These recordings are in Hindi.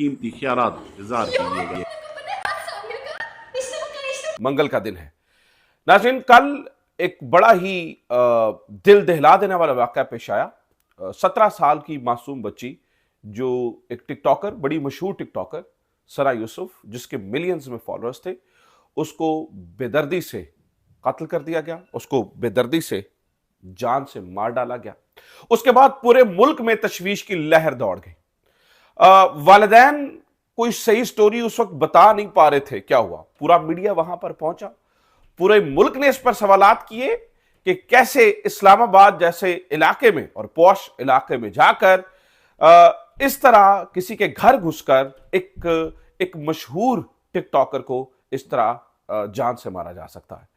कीमती ख्यालात इज़हार कीजिएगा। मंगल का दिन है नाज़रीन। कल एक बड़ा ही दिल दहला देने वाला वाक़या पेश आया। 17 साल की मासूम बच्ची जो एक टिकटॉकर, बड़ी मशहूर टिकटॉकर सना यूसुफ, जिसके मिलियंस में फॉलोअर्स थे, उसको बेदर्दी से कत्ल कर दिया गया, उसको बेदर्दी से जान से मार डाला गया। उसके बाद पूरे मुल्क में तशवीश की लहर दौड़ गई। वालिदैन कोई सही स्टोरी उस वक्त बता नहीं पा रहे थे क्या हुआ। पूरा मीडिया वहां पर पहुंचा, पूरे मुल्क ने इस पर सवालात किए कि कैसे इस्लामाबाद जैसे इलाके में और पौश इलाके में जाकर इस तरह किसी के घर घुसकर एक मशहूर टिकटॉकर को इस तरह जान से मारा जा सकता है।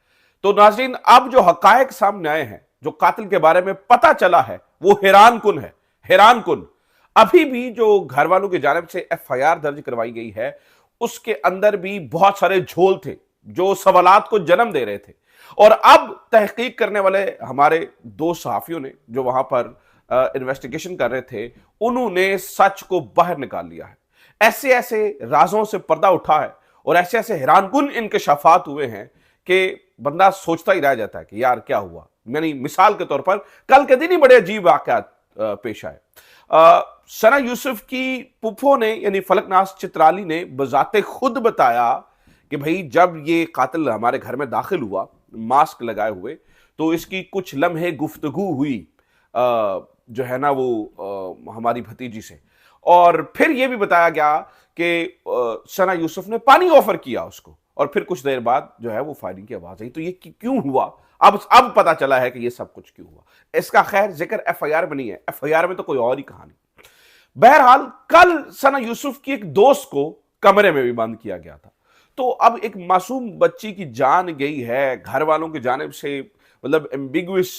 तो नाज़रीन, अब जो हकायक सामने आए हैं, जो कातिल के बारे में पता चला है, वो हैरान कुन है, हैरान कुन। अभी भी जो घर वालों की जानिब से एफआईआर दर्ज करवाई गई है, उसके अंदर भी बहुत सारे झोल थे जो सवालात को जन्म दे रहे थे। और अब तहकीक करने वाले हमारे दो सहाफियों ने जो वहां पर इन्वेस्टिगेशन कर रहे थे, उन्होंने सच को बाहर निकाल लिया है। ऐसे ऐसे राजों से पर्दा उठा है और ऐसे ऐसे हैरानकुन इंकशाफात हुए हैं कि बंदा सोचता ही रह जाता है कि यार क्या हुआ। यानी मिसाल के तौर पर कल के दिन ही बड़े अजीब वाकयात पेश आए। सना यूसुफ की पुप्पो ने यानी फलकनाज चित्राली ने बजाते खुद बताया कि भाई जब ये कातिल हमारे घर में दाखिल हुआ मास्क लगाए हुए, तो इसकी कुछ लम्हे गुफ्तगू हुई जो है ना वो हमारी भतीजी से। और फिर यह भी बताया गया कि सना यूसुफ ने पानी ऑफर किया उसको, और फिर कुछ देर बाद जो है वो फायरिंग की आवाज आई। तो ये क्यों हुआ, अब पता चला है कि ये सब कुछ क्यों हुआ। इसका खैर जिक्र एफआईआर में नहीं है, एफआईआर में तो कोई और ही कहानी। बहरहाल कल सना यूसुफ की एक दोस्त को कमरे में भी बंद किया गया था। तो अब एक मासूम बच्ची की जान गई है, घर वालों की जानिब से मतलब एम्बिगुअस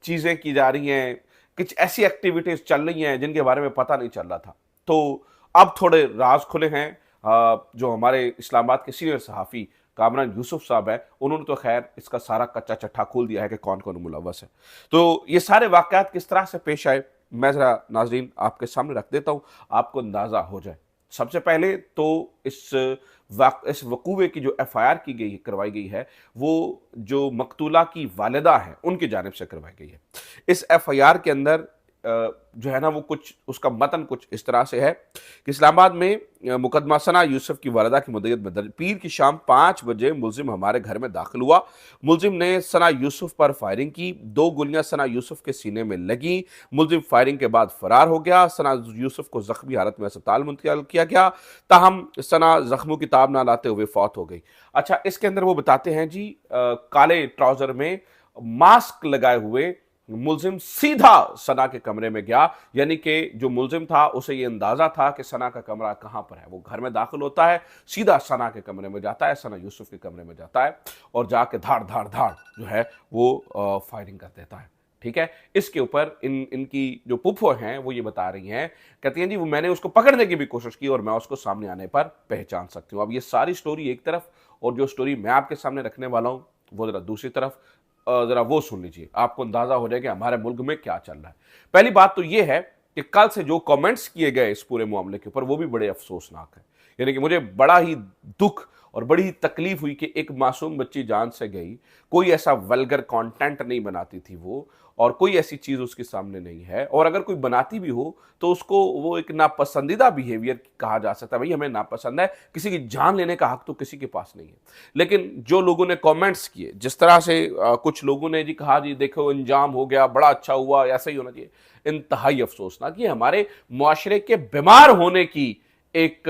चीजें की जा रही हैं, कुछ ऐसी एक्टिविटीज चल रही हैं जिनके बारे में पता नहीं चल रहा था। तो अब थोड़े राज खुले हैं। जो हमारे इस्लामाबाद के सीनियर सहाफ़ी कामरान यूसुफ साहब है, उन्होंने तो खैर इसका सारा कच्चा चट्टा खोल दिया है कि कौन कौन मुलव्वस है। तो ये सारे वाकयात किस तरह से पेश आए, मैं जरा नाजरीन आपके सामने रख देता हूं, आपको अंदाजा हो जाए। सबसे पहले तो इस वकूवे की जो एफआईआर की गई करवाई गई है, वो जो मकतूला की वालिदा है उनकी जानिब से करवाई गई है। इस एफआईआर के अंदर जो है ना वो कुछ उसका मतन कुछ इस तरह से है कि इस्लामाबाद में मुकदमा सना यूसुफ की वालिदा की मुद्दत में दर्ज। पीर की शाम 5 बजे मुलजिम हमारे घर में दाखिल हुआ। मुलजिम ने सना यूसुफ पर फायरिंग की। 2 गोलियां सना यूसुफ के सीने में लगी। मुलजिम फायरिंग के बाद फरार हो गया। सना यूसुफ को जख्मी हालत में अस्पताल मुंतकिल किया गया, ताहम सना जख्मों की ताब ना लाते हुए फौत हो गई। अच्छा, इसके अंदर वो बताते हैं जी काले ट्राउजर में मास्क लगाए हुए मुलजिम सीधा सना के कमरे में गया। यानी कि जो मुलजिम था उसे ये अंदाजा था कि सना का कमरा कहां पर है। वो घर में दाखिल होता है, सीधा सना के कमरे में जाता है, सना यूसुफ के कमरे में जाता है और जाके धाड़ धाड़ धाड़ जो है वो फायरिंग कर देता है। ठीक है, इसके ऊपर इनकी जो पुप्पो हैं वो ये बता रही हैं, कहती हैं जी वो मैंने उसको पकड़ने की भी कोशिश की और मैं उसको सामने आने पर पहचान सकती हूँ। अब ये सारी स्टोरी एक तरफ और जो स्टोरी मैं आपके सामने रखने वाला हूँ वो जरा दूसरी तरफ, जरा वो सुन लीजिए, आपको अंदाजा हो जाएगा हमारे मुल्क में क्या चल रहा है। पहली बात तो यह है कि कल से जो कमेंट्स किए गए इस पूरे मामले के ऊपर वो भी बड़े अफसोसनाक है। यानी कि मुझे बड़ा ही दुख और बड़ी ही तकलीफ हुई कि एक मासूम बच्ची जान से गई, कोई ऐसा वल्गर कंटेंट नहीं बनाती थी वो, और कोई ऐसी चीज उसके सामने नहीं है, और अगर कोई बनाती भी हो तो उसको वो एक नापसंदीदा बिहेवियर कहा जा सकता है। भाई हमें नापसंद है, किसी की जान लेने का हक तो किसी के पास नहीं है। लेकिन जो लोगों ने कमेंट्स किए, जिस तरह से कुछ लोगों ने जी कहा जी देखो इंजाम हो गया, बड़ा अच्छा हुआ, ऐसा ही होना चाहिए, इंतहाई अफसोसनाक। ये हमारे मुआशरे के बीमार होने की एक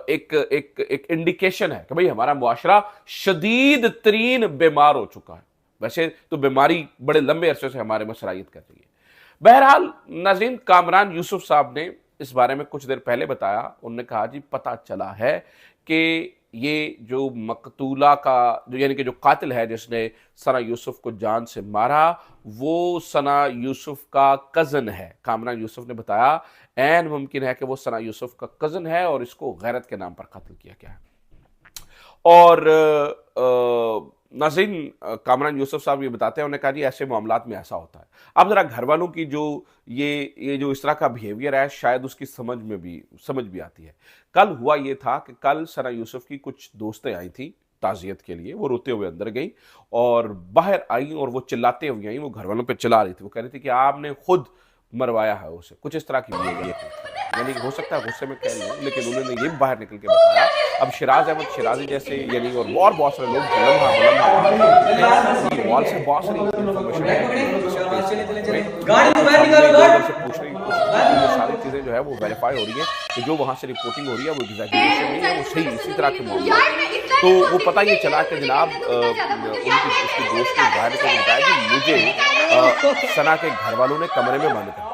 एक एक एक इंडिकेशन है कि भाई हमारा मुआशरा शदीद तरीन बीमार हो चुका है। वैसे तो बीमारी बड़े लंबे अरसे से हमारे में सरायत कर रही है। बहरहाल नाज़रीन, कामरान यूसुफ साहब ने इस बारे में कुछ देर पहले बताया। उन्होंने कहा जी पता चला है कि ये जो मकतूला का जो यानी कि जो कातिल है जिसने सना यूसुफ को जान से मारा, वो सना यूसुफ का कज़न है। कामरान यूसुफ ने बताया ऐन मुमकिन है कि वो सना यूसुफ का कज़न है और इसको गैरत के नाम पर कत्ल किया गया है। और नाज़रीन, कामरान यूसुफ साहब ये बताते हैं, उन्होंने कहा जी ऐसे मामलात में ऐसा होता है। अब ज़रा घर वालों की जो ये जो इस तरह का बिहेवियर है, शायद उसकी समझ भी आती है। कल हुआ ये था कि कल सना यूसुफ की कुछ दोस्तें आई थी ताज़ियत के लिए, वो रोते हुए अंदर गई और बाहर आई और वो चिल्लाते हुए आई, वो घर वालों पे चिल्ला रही थी। वो कह रही थी कि आपने खुद मरवाया है उसे, कुछ इस तरह की बिहेवियर थी। यानी कि हो सकता है गुस्से में कह रही हूँ, लेकिन उन्होंने ये भी बाहर निकल के बताया। अब शिराज अहमद शिराजी जैसे यानी और बहुत सारे लोग वॉल से बहुत सारी इंफॉर्मेशन पूछ रही, ये सारी चीजें जो है वो वेरीफाई हो रही है कि जो वहां से रिपोर्टिंग हो रही है वो एग्जैजरेशन नहीं है, वो सही इसी तरह के मामले हैं। तो वो पता ये चला कि जनाब उसके दोस्त ने बाहर निकल बताया कि मुझे सना के घर वालों ने कमरे में बंद कर दिया।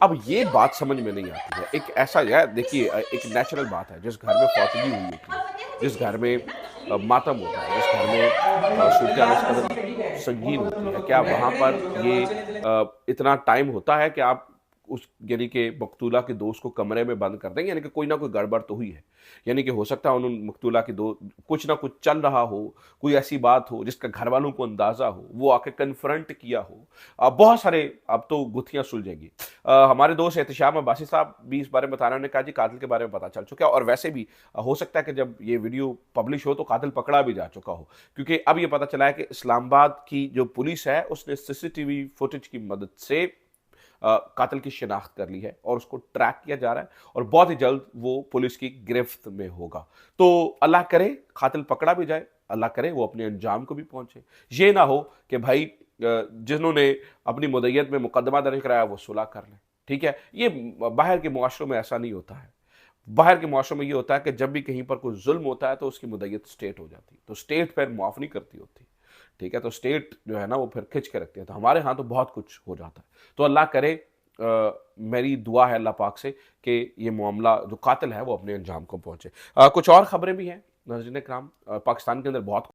अब ये बात समझ में नहीं आती है। एक ऐसा है, देखिए एक नेचुरल बात है, जिस घर में फौतगी हुई होती है, जिस घर में मातम होता है, जिस घर में सूरत इस कदर संगीन होती है, क्या वहाँ पर ये इतना टाइम होता है कि आप उस यानी कि मकतूला के दोस्त को कमरे में बंद कर देंगे? यानी कि कोई ना कोई गड़बड़ तो हुई है। यानी कि हो सकता है उन मकतूला के दो कुछ ना कुछ चल रहा हो, कोई ऐसी बात हो जिसका घर वालों को अंदाजा हो, वो आके कन्फ्रंट किया हो। बहुत सारे अब तो गुत्थियां सुलझेंगी। हमारे दोस्त एहतिशाम अब्बासी साहब भी इस बारे में बता रहे हैं, उन्होंने कहा जी कातिल के बारे में पता चल चुका है, और वैसे भी हो सकता है कि जब ये वीडियो पब्लिश हो तो कातिल पकड़ा भी जा चुका हो, क्योंकि अब ये पता चला है कि इस्लामाबाद की जो पुलिस है उसने सीसीटीवी फुटेज की मदद से कातिल की शिनाख्त कर ली है और उसको ट्रैक किया जा रहा है और बहुत ही जल्द वो पुलिस की गिरफ्त में होगा। तो अल्लाह करे कातिल पकड़ा भी जाए, अल्लाह करे वो अपने अंजाम को भी पहुंचे। ये ना हो कि भाई जिन्होंने अपनी मुद्दत में मुकदमा दर्ज कराया वो सुलह कर लें। ठीक है, ये बाहर के मुआशरों में ऐसा नहीं होता है। बाहर के मुआशरों में ये होता है कि जब भी कहीं पर कोई जुल्म होता है तो उसकी मुद्दत स्टेट हो जाती है, तो स्टेट फिर मुआफ़ नहीं करती होती। ठीक है, तो स्टेट जो है ना वो फिर खिंच के रखते हैं। तो हमारे यहाँ तो बहुत कुछ हो जाता है। तो अल्लाह करे, मेरी दुआ है अल्लाह पाक से कि ये मामला जो कातिल है वो अपने अंजाम को पहुंचे। कुछ और खबरें भी हैं नाज़रीन इकराम, पाकिस्तान के अंदर बहुत